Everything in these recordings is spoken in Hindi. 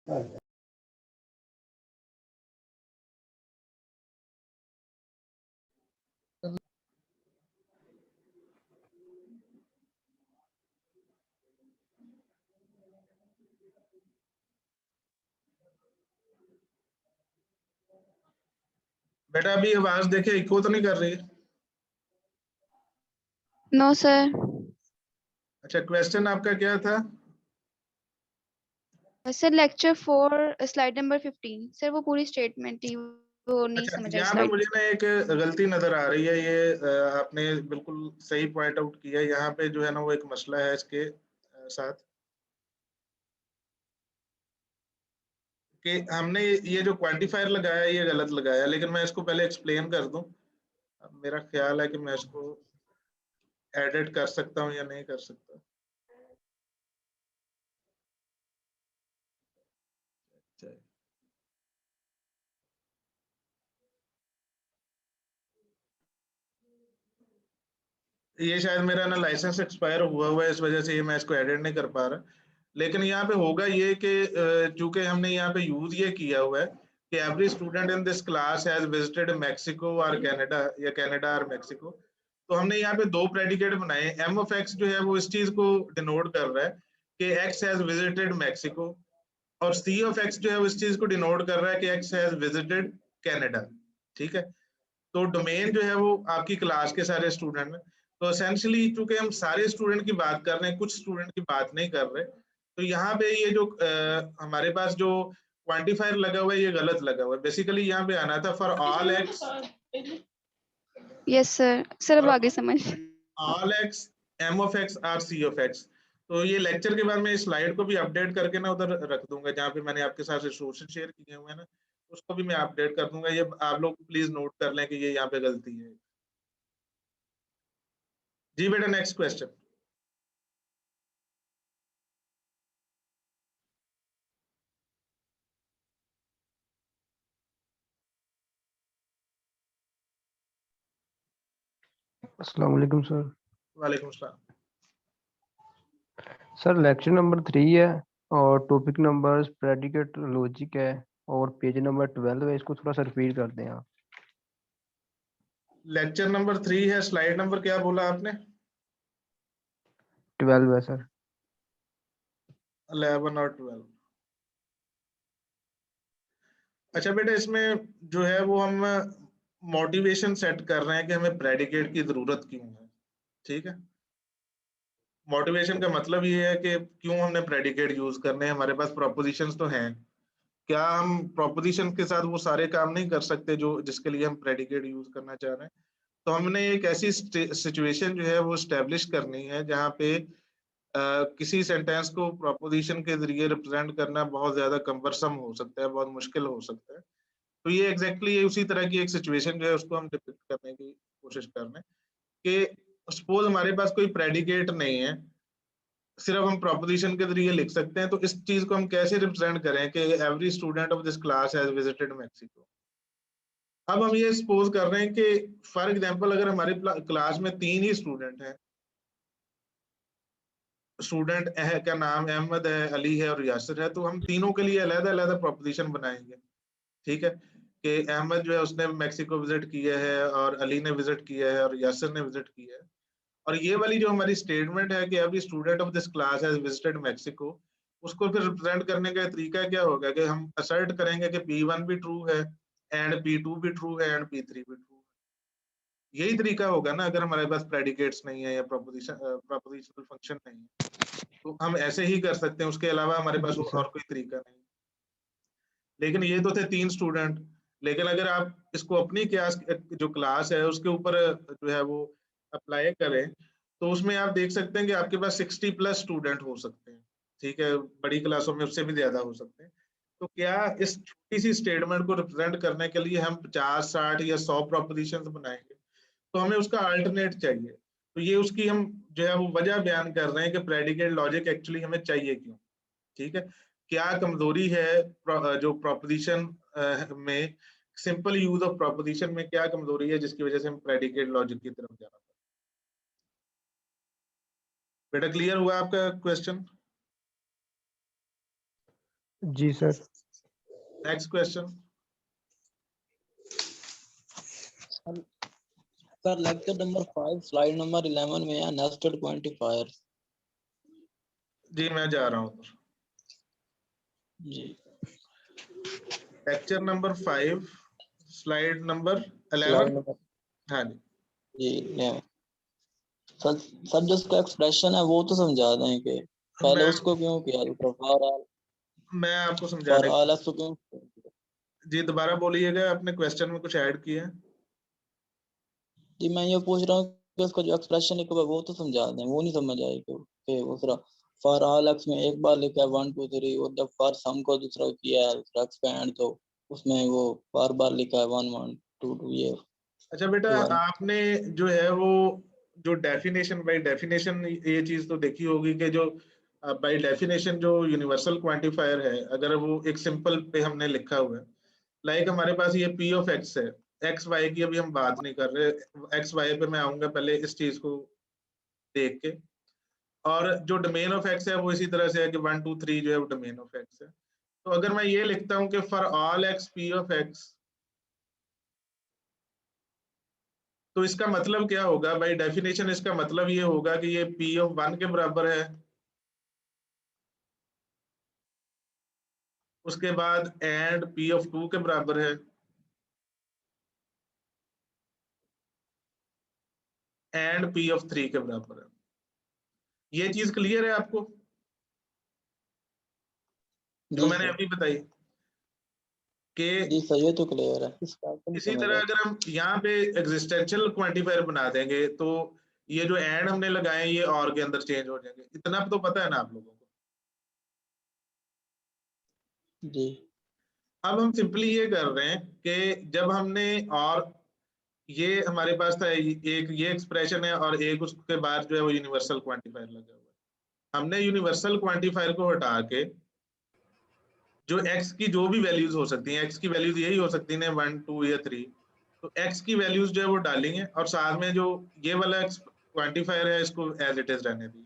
बेटा अभी आवाज देखे इको तो नहीं कर रही? No sir. अच्छा, क्वेश्चन आपका क्या था? Sir lecture 4 slide number 15 sir, वो पूरी स्टेटमेंट थी, वो नहीं अच्छा, समझ आई यहाँ पे स्लाइड। मुझे ना एक गलती नजर आ रही है। ये आपने बिल्कुल सही पॉइंट आउट किया। यहाँ पे जो है ना वो एक मसला है इसके साथ कि हमने ये जो क्वांटिफायर लगाया ये गलत लगाया, लेकिन मैं इसको पहले एक्सप्लेन कर दूं। अब मेरा ख्याल है कि मैं इसको एडिट कर सकता हूँ या नहीं कर सकता। ये शायद मेरा ना लाइसेंस एक्सपायर हुआ हुआ है, इस वजह से ये मैं इसको एडिट नहीं कर पा रहा। लेकिन यहाँ पे होगा ये कि चूंकि हमने यहाँ पे यूज ये किया हुआ है कि every student in this class has visited Mexico और कनाडा, या कनाडा और मैक्सिको। तो हमने यहाँ पे दो प्रेडिकेट बनाए। एम ऑफ एक्स जो है वो इस चीज को डिनोट कर रहा है कि एक्स हैज विजिटेड मैक्सिको, और सी ऑफ एक्स जो है वो इस चीज को डिनोट कर रहा है कि एक्स हैज विजिटेड कनाडा। ठीक है, तो डोमेन जो है वो आपकी क्लास के सारे स्टूडेंट हैं। तो एसेंशियली चूंकि हम सारे स्टूडेंट की बात कर रहे हैं, कुछ स्टूडेंट की बात नहीं कर रहे, तो यहाँ पे ये जो हमारे पास जो क्वांटिफायर लगा हुआ है ये गलत लगा हुआ है। बेसिकली यहाँ पे आना था for all X, yes sir. Sir अब आगे समझ। All X M of X R C of X. तो ये लेक्चर के बाद मैं इस स्लाइड को भी अपडेट करके ना उधर रख दूंगा जहाँ पे मैंने आपके साथ रिसोर्सेज शेयर किए हुए हैं ना, उसको भी मैं अपडेट कर दूंगा। ये आप लोग प्लीज नोट कर लें कि ये यहाँ पे गलती है। जी बेटा, नेक्स्ट क्वेश्चन। अस्सलाम वालेकुम सर। वालेकुम सलाम। सर लेक्चर नंबर 3 है और टॉपिक नंबर प्रेडिकेट लॉजिक है और पेज नंबर 12 है। इसको थोड़ा सा रिपीट कर दें आप। लेक्चर नंबर 3 है, स्लाइड नंबर क्या बोला आपने? 12 है सर। 11 और 12। अच्छा बेटा, इसमें जो है वो हम मोटिवेशन सेट कर रहे हैं कि हमें प्रेडिकेट की जरूरत क्यों है। ठीक है, मोटिवेशन का मतलब ये है कि क्यों हमने प्रेडिकेट यूज करने हैं। हमारे पास प्रोपोजिशंस तो हैं, क्या हम प्रोपोजिशन के साथ वो सारे काम नहीं कर सकते जो जिसके लिए हम प्रेडिकेट यूज करना चाह रहे हैं? तो हमने एक ऐसी सिचुएशन जो है वो स्टेब्लिश करनी है जहाँ पे किसी सेंटेंस को प्रोपोजिशन के जरिए रिप्रेजेंट करना बहुत ज्यादा कम्बरसम हो सकता है, बहुत मुश्किल हो सकता है। तो ये एग्जैक्टली उसी तरह की एक सिचुएशन जो है उसको हम डिपिक्ट करने की कोशिश कर रहे हैं कि सपोज हमारे पास कोई प्रेडिकेट नहीं है, सिर्फ हम प्रोपोजिशन के जरिए लिख सकते हैं। तो इस चीज को हम कैसे रिप्रेजेंट करें कि every student of this class has visited Mexico. अब हम ये सपोज कर रहे हैं कि फॉर एग्जांपल अगर हमारे क्लास में 3 ही स्टूडेंट हैं, स्टूडेंट का नाम अहमद है, अली है और यासिर है, तो हम तीनों के लिए अलग अलग प्रोपोजिशन बनाएंगे। ठीक है, कि अहमद जो है उसने मैक्सिको विजिट किया है, और अली ने विजिट किया है, और यासिर ने विजिट किया है। और ये वाली जो हमारी स्टेटमेंट है कि every student of this class has visited Mexico, उसको फिर रिप्रेजेंट करने का तरीका क्या होगा कि हम असर्ट करेंगे कि P1 भी ट्रू है एंड P2 भी ट्रू है एंड P3 भी ट्रू है। यही तरीका होगा ना अगर हमारे पास प्रेडिकेट्स नहीं है या प्रोपोजिशनल फंक्शन नहीं है, तो हम ऐसे ही कर सकते हैं। उसके अलावा हमारे पास जी सर। और कोई तरीका नहीं। लेकिन ये तो थे 3 स्टूडेंट। लेकिन अगर आप इसको अपनी क्लास जो क्लास है उसके ऊपर जो है वो अप्लाई करें, तो उसमें आप देख सकते हैं कि आपके पास 60+ स्टूडेंट हो सकते हैं। ठीक है, बड़ी क्लासों में उससे भी ज्यादा हो सकते हैं। तो क्या इस छोटी सी स्टेटमेंट को रिप्रेजेंट करने के लिए हम 50, 60 या 100 प्रोपोजिशंस बनाएंगे? तो हमें उसका अल्टरनेट चाहिए। तो ये उसकी हम जो है वो वजह बयान कर रहे हैं कि प्रेडिकेट लॉजिक एक्चुअली हमें चाहिए क्यों। ठीक है, क्या कमजोरी है जो प्रोपोजिशन में, सिंपल यूज ऑफ प्रोपोजिशन में क्या कमजोरी है जिसकी वजह से हम प्रेडिकेट लॉजिक की तरफ जाना पड़ता है? बेटा क्लियर हुआ आपका क्वेश्चन? जी sir. Next question. Sir lecture number 5 slide number 11 में है नेस्टेड क्वांटिफायर। जी मैं जा रहा हूँ। जी lecture number 5 slide number 11। Slide number हाँ जी जी 11। सर सर जो उसका एक्सप्रेशन है वो तो समझा दें कि पहले मैं उसको क्यों किया था मैं आपको फॉर समझाने ऑल एक्स क्यों। जी दोबारा बोलिएगा, अपने क्वेश्चन में कुछ ऐड किया है? जी मैं ये पूछ रहा हूँ कि उसका जो एक्सप्रेशन लिखा हुआ है वो तो समझा दें, वो नहीं समझ आई कि दूसरा फॉर ऑल एक्स में एक बार लिखा है 1 2 3 और जब फॉर सम को दूसरा किया है दूसरा एक्सपेंड तो उसमें वो बार बार लिखा है 1 1 2 2 ये अच्छा बेटा, वाला। आपने जो है वो जो डेफिनेशन बाय डेफिनेशन ये चीज तो देखी होगी कि जो बाय डेफिनेशन जो यूनिवर्सल क्वांटिफायर है, अगर वो एक सिंपल पे हमने लिखा हुआ है, लाइक हमारे पास ये पी ऑफ एक्स है, एक्स वाई की अभी हम बात नहीं कर रहे, एक्स वाई पे मैं आऊंगा पहले इस चीज को देख के। और जो डोमेन ऑफ एक्स है वो इसी तरह से है कि 1 2 3 जो है वो डोमेन ऑफ एक्स है। तो अगर मैं ये लिखता हूँ कि for all x P of X, तो इसका मतलब क्या होगा? बाय डेफिनेशन इसका मतलब ये होगा कि ये पी ऑफ 1 के बराबर है, उसके बाद एंड पी ऑफ 2 के बराबर है, एंड पी ऑफ 3 के बराबर है। ये चीज क्लियर है आपको जो जी मैंने सर अभी बताई? कि जी सर ये तो क्लियर है, इसका तो नहीं इसी समझ तरह आई। अगर हम यहाँ पे एग्जिस्टेंशियल क्वांटिफायर बना देंगे तो ये जो एंड हमने लगाए ये और के अंदर चेंज हो जाएंगे। इतना तो पता है ना आप लोगों को? जी अब हम सिंपली ये कर रहे हैं कि जब हमने और ये हमारे पास था एक ये एक्सप्रेशन है और एक उसके बाद जो है वो यूनिवर्सल क्वांटिफायर लगा हुआ है। हमने यूनिवर्सल क्वांटिफायर को हटा के जो x की जो भी वैल्यूज हो सकती हैं, x की वैल्यूज यही हो सकती है 1 2 या 3, तो x की वैल्यूज जो है वो डालेंगे और साथ में जो ये वाला क्वांटिफायर है इसको एज इट इज रहने दिए।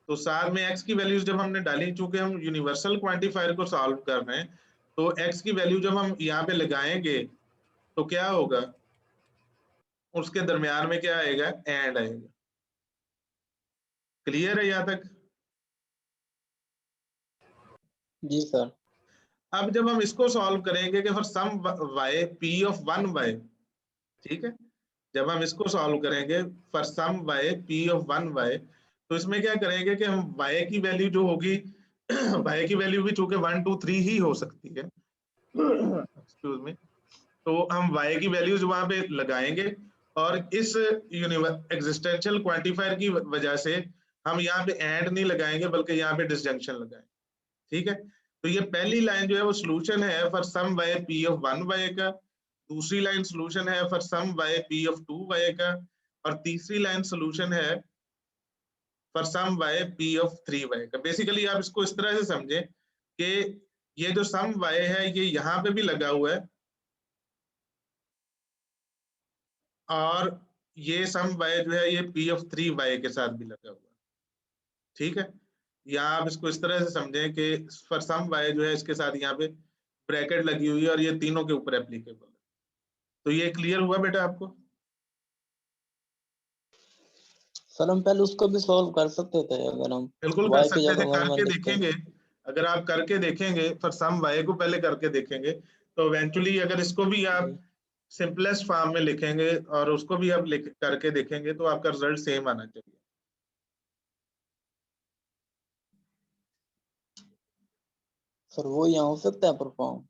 तो साथ में x की वैल्यूज जब हमने डाली, चूंकि हम यूनिवर्सल क्वांटिफायर को सॉल्व कर रहे हैं, तो x की वैल्यू जब हम यहाँ पे लगाएंगे तो क्या होगा? उसके दरमियान में क्या आएगा? एंड आएगा। क्लियर है यहाँ तक? जी सर अब जब हम इसको सॉल्व करेंगे कि for some y p of 1 y, ठीक है, जब हम इसको सॉल्व करेंगे for some y p of 1 y, तो इसमें क्या करेंगे कि हम y की वैल्यू जो होगी y की वैल्यू भी चूंकि 1 2 3 ही हो सकती है, एक्सक्यूज मी, तो हम y की वैल्यूज वहां पे लगाएंगे और इस एग्जिस्टेंशियल क्वांटिफायर की वजह से हम यहाँ पे एंड नहीं लगाएंगे बल्कि यहाँ पे डिसजंक्शन लगाएंगे। ठीक है, तो ये पहली लाइन जो है वो सॉल्यूशन है for some y p of 1 y का, दूसरी लाइन सॉल्यूशन है for some y p of 2 y का, और तीसरी लाइन सॉल्यूशन है for some y p of 3 y का। बेसिकली आप इसको इस तरह से समझें कि ये जो सम y है ये यहाँ पे भी लगा हुआ है और ये सम y जो है ये p ऑफ 3 y के साथ भी लगा हुआ है। ठीक है, या आप इसको इस तरह से समझें कि फॉर सम y जो है इसके साथ यहाँ पे ब्रैकेट लगी हुई है और ये तीनों के ऊपर एप्लीकेबल है। तो ये क्लियर हुआ बेटा आपको? सर हम पहले उसको भी सॉल्व कर सकते थे अगर हम बिल्कुल कर y की सकते थे, जगह 1 करके 1 लिखते। देखेंगे। अगर आप करके देखेंगे फॉर सम y को पहले करके देखेंगे तो इवेंचुअली अगर इसको भी आप सिंपलेस्ट फॉर्म में लिखेंगे और उसको भी आप करके देखेंगे तो आपका रिजल्ट सेम आना चाहिए। सर वो यहाँ हो सकता है परफॉर्म?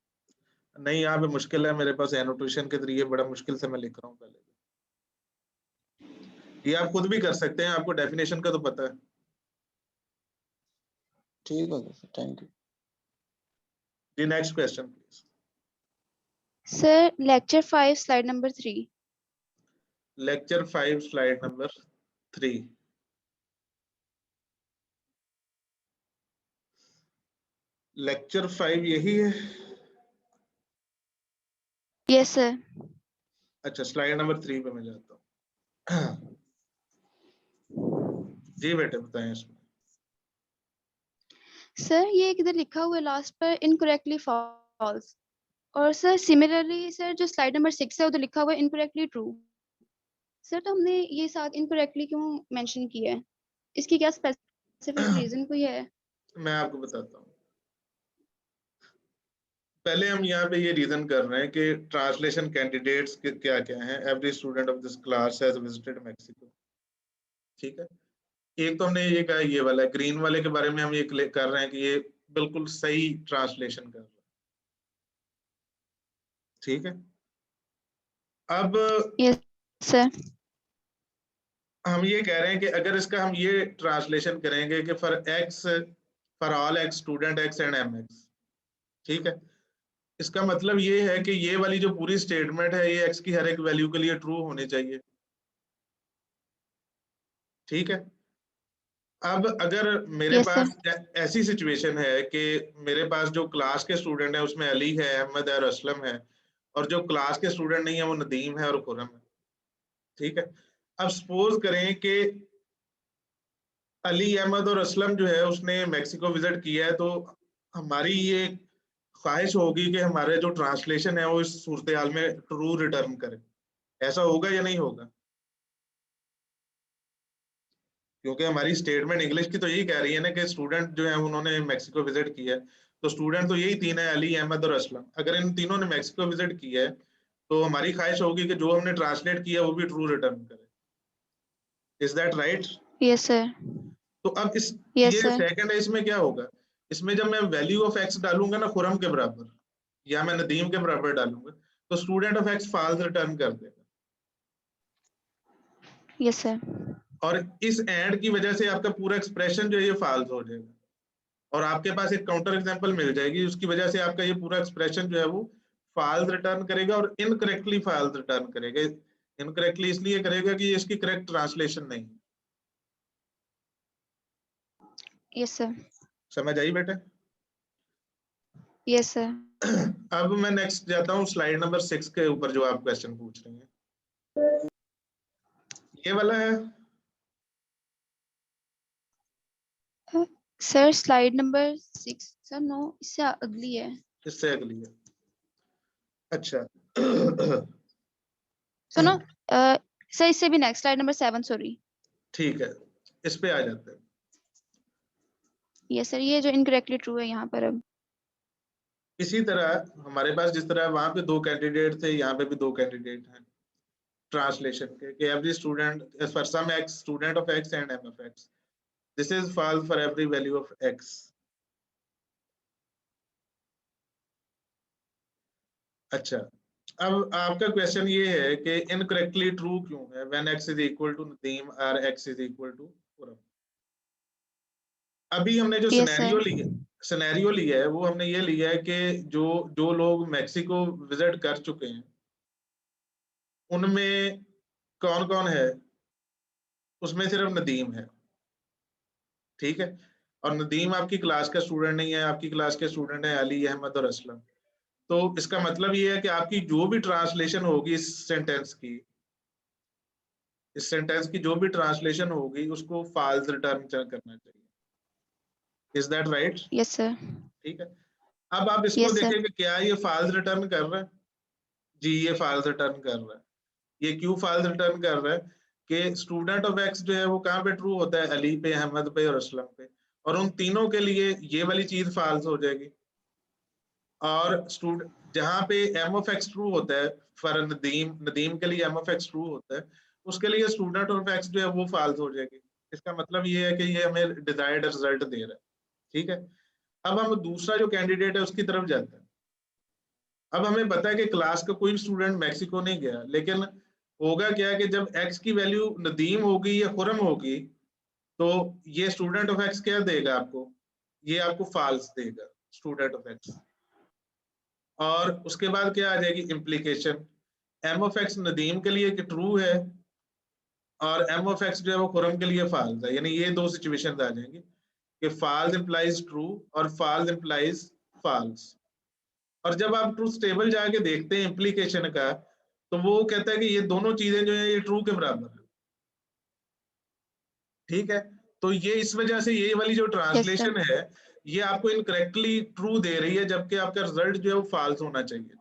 नहीं, यहाँ पे मुश्किल है, मेरे पास एनोटेशन के जरिए बड़ा मुश्किल से मैं लिख रहा हूँ पहले। ये आप खुद भी कर सकते हैं, आपको डेफिनेशन का तो पता है। ठीक है सर, थैंक यू। जी next question please. Sir, lecture 5, slide number 3. Lecture 5 slide number 3। Lecture 5 यही है? Yes, sir. अच्छा, स्लाइड नंबर 3 पे मैं जाता हूँ। जी बेटे बताएं इसमें। सर ये इधर लिखा हुआ है लास्ट पर इनकरेक्टली फॉल्स, और सर सिमिलरली सर जो स्लाइड नंबर 6 है उधर लिखा हुआ है इनकरेक्टली ट्रू। सर तो हमने ये साथ इनकरेक्टली क्यों मेंशन किया है, इसकी क्या स्पेसिफिक रीजन कोई है? मैं आपको बताता हूँ। पहले हम यहाँ पे ये रीजन कर रहे हैं कि ट्रांसलेशन कैंडिडेट्स क्या क्या हैं। Every student of this class has visited Mexico, ठीक है। एक तो हमने ये कहा ये वाला, ग्रीन वाले के बारे में हम ये कर रहे हैं कि ये बिल्कुल सही ट्रांसलेशन कर रहे हैं, ठीक है। अब यस सर। हम ये कह रहे हैं कि अगर इसका हम ये ट्रांसलेशन करेंगे कि for all X student X and M X, ठीक है, इसका मतलब ये है कि ये वाली जो पूरी स्टेटमेंट है ये एक्स की हर एक वैल्यू के लिए ट्रू होनी चाहिए, ठीक है। अब अगर मेरे Yes, पास ऐसी सिचुएशन है कि मेरे पास जो क्लास के स्टूडेंट है उसमें अली है, अहमद है और असलम है, और जो क्लास के स्टूडेंट नहीं है वो नदीम है और खुरम है, ठीक है। अब सपोज करें कि अली, अहमद और असलम जो है उसने मैक्सिको विजिट किया है, तो हमारी ये ख्वाहिश होगी कि हमारे जो ट्रांसलेशन है वो इस सूरत हाल में ट्रू रिटर्न करे। ऐसा होगा या नहीं होगा? क्योंकि हमारी स्टेटमेंट इंग्लिश की तो यही कह रही है ना कि स्टूडेंट जो है उन्होंने मैक्सिको विजिट किया है, तो स्टूडेंट तो यही तीन है, अली, अहमद और असलम। अगर इन तीनों ने मैक्सिको विजिट किया है तो हमारी ख्वाहिश होगी कि जो हमने ट्रांसलेट किया वो भी ट्रू रिटर्न करे। Is that right? yes sir, तो अब इस yes ये sir, सेकंड है, इसमें क्या होगा, इसमें जब मैं वैल्यू ऑफ एक्स डालूंगा ना खुरम के बराबर या मैं नदीम के बराबर डालूंगा, तो student of X false return कर देगा। yes sir, और इस एंड की वजह से आपका पूरा एक्सप्रेशन जो है ये फॉल्स हो जाएगा, और आपके पास एक काउंटर एग्जांपल मिल जाएगी, उसकी वजह से आपका ये पूरा एक्सप्रेशन जो है वो फॉल्स रिटर्न करेगा और इनकरेक्टली फॉल्स रिटर्न करेगा। इनकरेक्टली इसलिए करेगा कि ये इसकी करेक्ट ट्रांसलेशन नहीं। yes sir, समझ आई बेटा? yes sir. अब मैं नेक्स्ट जाता हूँ स्लाइड नंबर 6 के ऊपर जो आप क्वेश्चन पूछ रही हैं, ये वाला है। Sir slide number 6 sir, no इससे अगली है। इससे अगली है, अच्छा। सुनो सर इससे भी नेक्स्ट स्लाइड नंबर 7 सॉरी। ठीक है, इस पे आ जाते हैं। यस सर, ये जो इनकरेक्टली ट्रू है यहाँ पर। अब इसी तरह हमारे पास जिस तरह वहां पे दो कैंडिडेट थे, यहाँ पे भी दो कैंडिडेट हैं ट्रांसलेशन के, कि every student for some X student of X and M of X, this is false for every value of X. अच्छा, अब आपका क्वेश्चन ये है कि इनकरेक्टली ट्रू क्यों है when x is equal to Nadeem और x is equal to Khurram. अभी हमने जो यस सर, सिनेरियो लिया है वो हमने ये लिया है कि जो जो लोग मैक्सिको विजिट कर चुके हैं उनमें कौन कौन है, उसमें सिर्फ नदीम है, ठीक है। और नदीम आपकी क्लास का स्टूडेंट नहीं है, आपकी क्लास के स्टूडेंट है अली, अहमद और असलम। तो इसका मतलब ये है कि आपकी जो भी ट्रांसलेशन होगी इस सेंटेंस की जो भी ट्रांसलेशन होगी उसको फॉल्स रिटर्न करना चाहिए। Is that right? Yes sir, ठीक है। अब आप इसको यस सर, देखें कि क्या ये फॉल्स रिटर्न कर रहा है? जी, ये फॉल्स रिटर्न कर रहा है। ये क्यों फॉल्स रिटर्न कर रहा है कि स्टूडेंट ऑफ एक्स जो है वो कहाँ पे ट्रू होता है, अली पे, अहमद पे और असलम पे, और उन तीनों के लिए ये वाली चीज फॉल्स हो जाएगी। और स्टूडेंट जहाँ पे एम ऑफ एक्स ट्रू होता है फॉर नदीम के लिए एम ऑफ एक्स ट्रू होता है, उसके लिए स्टूडेंट ऑफ एक्स जो है वो फॉल्स हो जाएगी। इसका मतलब ये है कि ये हमें डिजायर्ड रिजल्ट दे रहा है, ठीक है। अब हम दूसरा जो कैंडिडेट है उसकी तरफ जाते हैं। अब हमें पता है कि क्लास का कोई स्टूडेंट मैक्सिको नहीं गया, लेकिन होगा क्या कि जब एक्स की वैल्यू नदीम होगी या खुरम होगी तो ये स्टूडेंट ऑफ एक्स क्या देगा आपको, ये आपको फॉल्स देगा स्टूडेंट ऑफ एक्स। और उसके बाद क्या आ जाएगी implication, M of X Nadeem के लिए ट्रू है और एम ऑफ एक्स जो है वो खुरम के लिए फॉल्स है। यानी ये दो सिचुएशन आ जाएंगी कि फॉल्स इंप्लाइज ट्रू और फॉल्स इंप्लाइज फॉल्स। और जब आप ट्रूथ टेबल जाके देखते हैं इम्प्लीकेशन का, तो वो कहता है कि ये दोनों चीजें जो है ये ट्रू के बराबर है, ठीक है। तो ये इस वजह से ये वाली जो ट्रांसलेशन है ये आपको इनकरेक्टली ट्रू दे रही है, जबकि आपका रिजल्ट जो है वो फॉल्स होना चाहिए।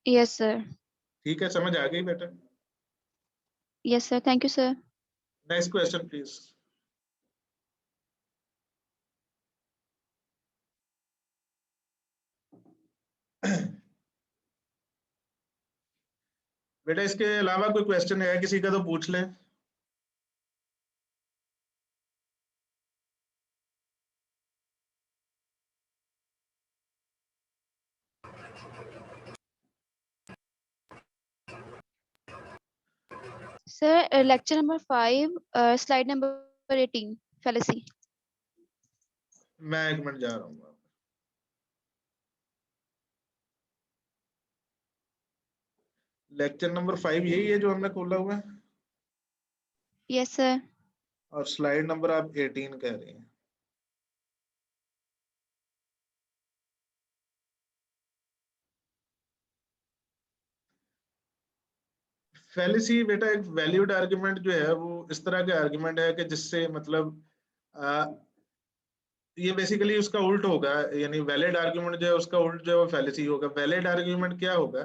Yes sir. ठीक है, समझ आ गई बेटा? Yes sir, thank you sir. Next question please. बेटा इसके अलावा कोई क्वेश्चन है किसी का तो पूछ लें। Sir lecture number 5 slide number 18 fallacy. मैं एक मिनट जा रहा हूँ। लेक्चर नंबर 5 यही है जो हमने खोला हुआ है, यस सर। और स्लाइड नंबर आप 18 कह रही हैं। फैलेसी बेटा एक वैल्यूड आर्गुमेंट जो है वो इस तरह का आर्गुमेंट है कि जिससे मतलब ये बेसिकली उसका उल्ट होगा, यानी वैलिड आर्गुमेंट जो है उसका उल्ट जो है वो फैलेसी होगा। वैलिड आर्गुमेंट क्या होगा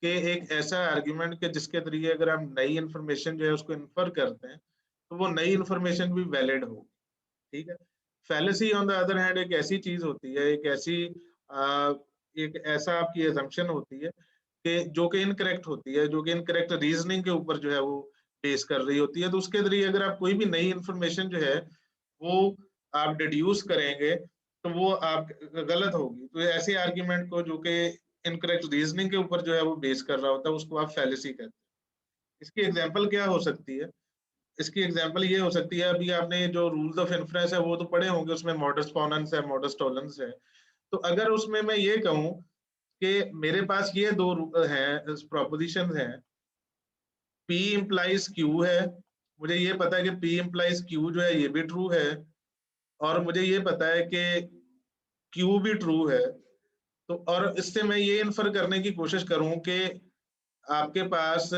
कि एक ऐसा आर्गुमेंट के जिसके जरिए अगर हम नई इंफॉर्मेशन जो है उसको इन्फर करते हैं तो वो नई इंफॉर्मेशन भी वैलिड होगी। ठीक है। Fallacy on the other hand एक ऐसी चीज होती है, एक ऐसा आपकी एजम्पशन होती है कि जो कि इनकरेक्ट होती है, जो कि इनकरेक्ट रीजनिंग के ऊपर जो है वो बेस कर रही होती है। तो उसके जरिए अगर आप कोई भी नई इंफॉर्मेशन जो है वो आप डिड्यूस करेंगे तो वो आप गलत होगी। तो ऐसे आर्ग्यूमेंट को जो कि इनकरेक्ट रीजनिंग के ऊपर जो है वो बेस कर रहा होता है उसको आप फैलेसी कहते हैं। इसकी एग्जांपल क्या हो सकती है? इसकी एग्जांपल ये हो सकती है, अभी आपने जो रूल्स ऑफ इन्फ्रेंस है वो तो पढ़े होंगे, उसमें मॉडस पोनेंस है, मॉडस टॉलेंस है। तो अगर उसमें मैं ये कहूं कि मेरे पास ये दो हैं प्रोपोजिशंस हैं, P इम्प्लाइज Q है, मुझे ये पता है कि P इम्प्लाइज Q जो है ये भी ट्रू है, और मुझे ये पता है कि Q भी ट्रू है। तो और इससे मैं ये इन्फर करने की कोशिश करूं कि आपके पास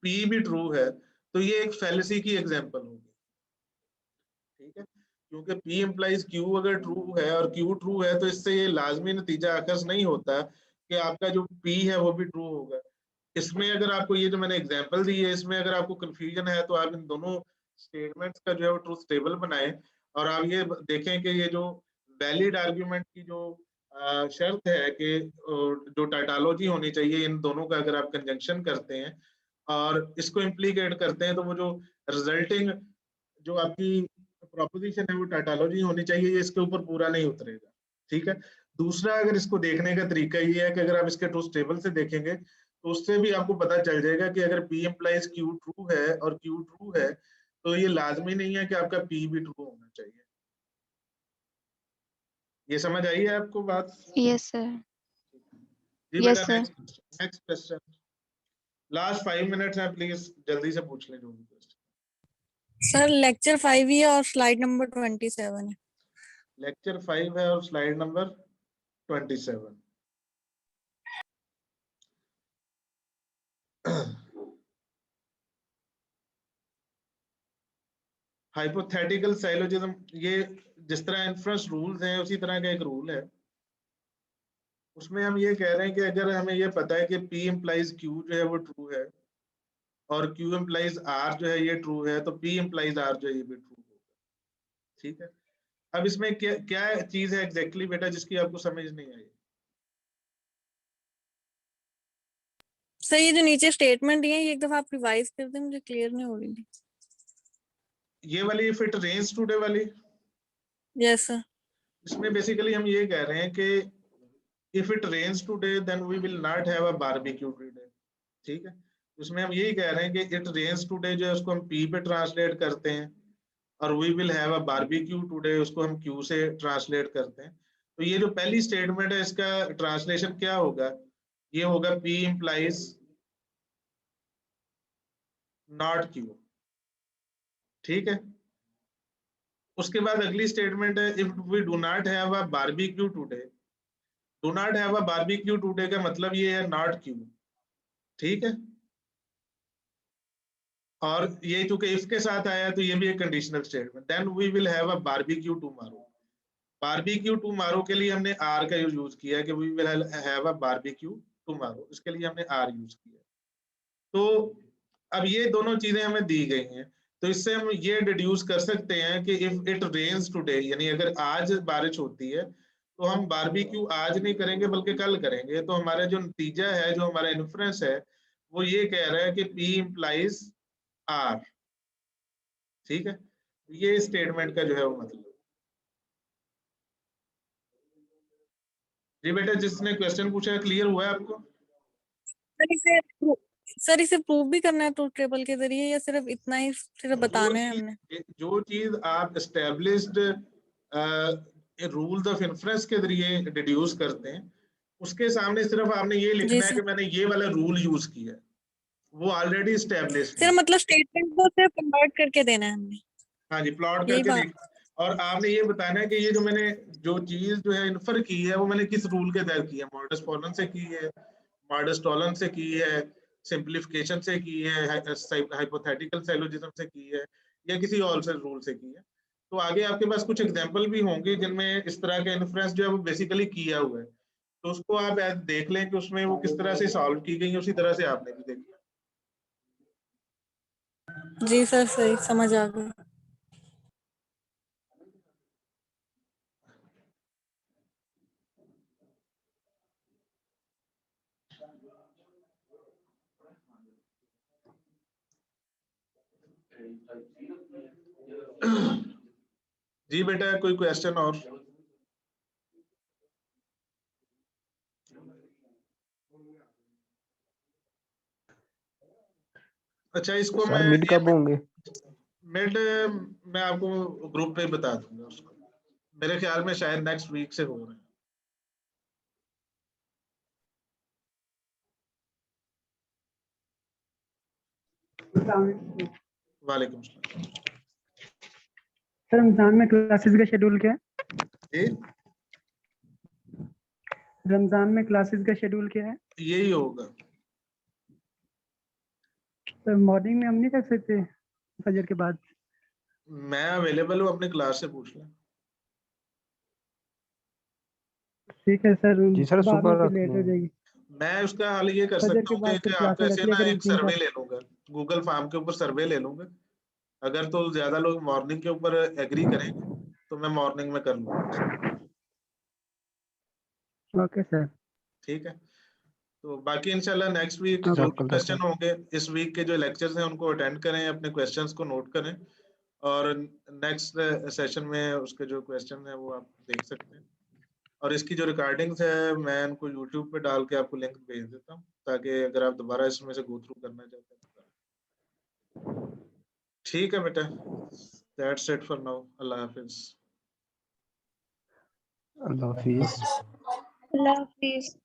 P भी ट्रू है, तो ये एक फैलेसी की एग्जांपल होगी। ठीक है, क्योंकि P इम्प्लाइज Q अगर ट्रू है और Q ट्रू है तो इससे ये लाजमी नतीजा अकस नहीं होता कि आपका जो P है वो भी ट्रू होगा। इसमें अगर आपको ये जो मैंने एग्जांपल दी है इसमें अगर आपको कंफ्यूजन है तो आप इन दोनों स्टेटमेंट्स का जो है वो ट्रूथ टेबल बनाएं, और आप ये देखें कि ये जो वैलिड आर्ग्यूमेंट की जो शर्त है कि जो टाइटोलॉजी होनी चाहिए, इन दोनों का अगर आप कंजंक्शन करते हैं और इसको इम्प्लीकेट करते हैं तो वो जो रिजल्टिंग जो आपकी प्रोपोजिशन है वो टाइटोलॉजी होनी चाहिए, ये इसके ऊपर पूरा नहीं उतरेगा। ठीक है। दूसरा, अगर इसको देखने का तरीका ये है कि अगर आप इसके ट्रूथ टेबल से देखेंगे तो उससे भी आपको पता चल जाएगा कि अगर P इम्प्लाइज Q ट्रू है और Q ट्रू है तो ये लाजमी नहीं है कि आपका P भी ट्रू होना चाहिए। ये समझ आई है आपको बात? Yes sir. जी बेटा, yes sir. Next question. Last 5 minutes हैं, प्लीज जल्दी से पूछ लें जो भी क्वेश्चन। सर लेक्चर 5 ही है और स्लाइड नंबर 27 है। लेक्चर 5 है और स्लाइड नंबर 27। हाइपोथेटिकल साइलोजिज्म, ये जिस तरह इन्फ्रेंस रूल्स हैं उसी तरह का एक रूल है। उसमें हम ये कह रहे हैं कि अगर हमें ये पता है कि P इम्प्लाइज Q जो है वो ट्रू है और Q इम्प्लाइज R जो है ये ट्रू है, तो P इम्प्लाइज R जो है ये भी ट्रू होगा। ठीक है। अब इसमें क्या क्या चीज है एग्जैक्टली बेटा जिसकी आपको समझ नहीं आई? सर ये जो नीचे स्टेटमेंट दिए ये एक दफा आप रिवाइज कर दें, मुझे क्लियर नहीं हो रही थी। ये वाली इफ इट रेन्स टुडे वाली? Yes sir. इसमें बेसिकली हम ये कह रहे हैं कि if it rains today then we will not have a barbecue today. ठीक है। उसमें हम यही कह रहे हैं कि इट रेन्स टुडे जो है उसको हम P पे ट्रांसलेट करते हैं, और we will have a barbecue today उसको हम Q से ट्रांसलेट करते हैं। तो ये जो पहली स्टेटमेंट है इसका ट्रांसलेशन क्या होगा? ये होगा P इम्प्लाइज नॉट Q। ठीक है। उसके बाद अगली स्टेटमेंट है if we do not have a barbecue today. Do not have a barbecue today का मतलब ये है नॉट Q। ठीक है। और ये चूंकि इफ के साथ आया तो ये भी एक conditional statement. Then we will have a barbecue tomorrow. Barbecue tomorrow के लिए हमने आर का यूज किया कि we will have a barbecue tomorrow, इसके लिए हमने आर यूज किया। तो अब ये दोनों चीजें हमें दी गई हैं, तो इससे हम ये डिड्यूस कर सकते हैं कि इफ इट रेन्स टुडे, यानी अगर आज बारिश होती है तो हम बारबेक्यू आज नहीं करेंगे बल्कि कल करेंगे। तो हमारा जो नतीजा है, जो हमारा इन्फ्रेंस है, वो ये कह रहा है कि P इम्प्लाइज R। ठीक है, ये स्टेटमेंट का जो है वो मतलब। जी बेटा, जिसने क्वेश्चन पूछा है क्लियर हुआ है आपको? सर इसे प्रूव भी करना है ट्रूथ टेबल के जरिए या सिर्फ इतना ही सिर्फ बताना है हमने? जो चीज आप एस्टेब्लिश्ड रूल्स ऑफ इन्फ्रेंस के जरिए डिड्यूस करते हैं, उसके सामने सिर्फ आपने ये लिखना है कि मैंने ये वाला रूल यूज किया है, वो ऑलरेडी एस्टेब्लिश्ड है। सिर्फ मतलब स्टेटमेंट को सिर्फ कन्वर्ट करके देना है हमने। हाँ जी, प्लॉट यही करके बात। देख, और आपने ये बताना है कि ये जो मैंने जो चीज जो है इन्फर की है वो मैंने किस रूल के तहत की है। मॉडस पोलन से की है, मॉडस टॉलन से की है, सिंप्लीफिकेशन से की है, हाइपोथेटिकल सैलोजिज्म से की है, या किसी और से रूल से की है। तो आगे आपके पास कुछ एग्जांपल भी होंगे जिनमें इस तरह का इन्फ्रेंस जो है वो बेसिकली किया हुआ है, तो उसको आप देख लें कि उसमें वो किस तरह से सॉल्व की गई, उसी तरह से आपने भी देखना। जी सर, सही समझ आ गया। जी बेटा, कोई क्वेश्चन और? अच्छा, इसको मैं मिड कब होंगे? मिड मैं आपको ग्रुप पे बता दूंगा उसको। मेरे ख्याल में शायद नेक्स्ट वीक से हो रहे हैं। वालेकुम सलाम। सर रमजान में क्लासेस का शेड्यूल क्या है? जी, रमजान में क्लासेस का शेड्यूल क्या है? यही होगा। सर मॉर्निंग में हम नहीं कर सकते फजर के बाद? मैं अवेलेबल हूँ, अपने क्लास से पूछ लें। ठीक है सर, जी सर, बाद में सुबह फिर रख लेट हो लें। जाएगी। मैं उसका हल ये कर फजर सकता के हूँ बाद कि फिर आपको क्लासेस ऐसे रख लिया ना करें एक 3 सर्वे 4। ले लूंगा, गूगल फॉर्म के ऊपर सर्वे ले लूंगा। अगर तो ज्यादा लोग मॉर्निंग के ऊपर एग्री करेंगे तो मैं मॉर्निंग में कर लूंगा। Okay sir. ठीक है, तो बाकी इंशाल्लाह नेक्स्ट वीक सर जो भी कल तक क्वेश्चन होंगे, इस वीक के जो लेक्चर्स हैं उनको अटेंड करें, अपने क्वेश्चंस को नोट करें, और नेक्स्ट सेशन में उसके जो क्वेश्चन है वो आप देख सकते हैं। और इसकी जो रिकॉर्डिंग्स है मैं उनको यूट्यूब पे डाल के आपको लिंक भेज देता हूँ, ताकि अगर आप दोबारा इसमें से गो थ्रू करना चाहते हैं। ठीक है बेटा, that's it for now. Allah Hafiz. Allah Hafiz. Allah Hafiz.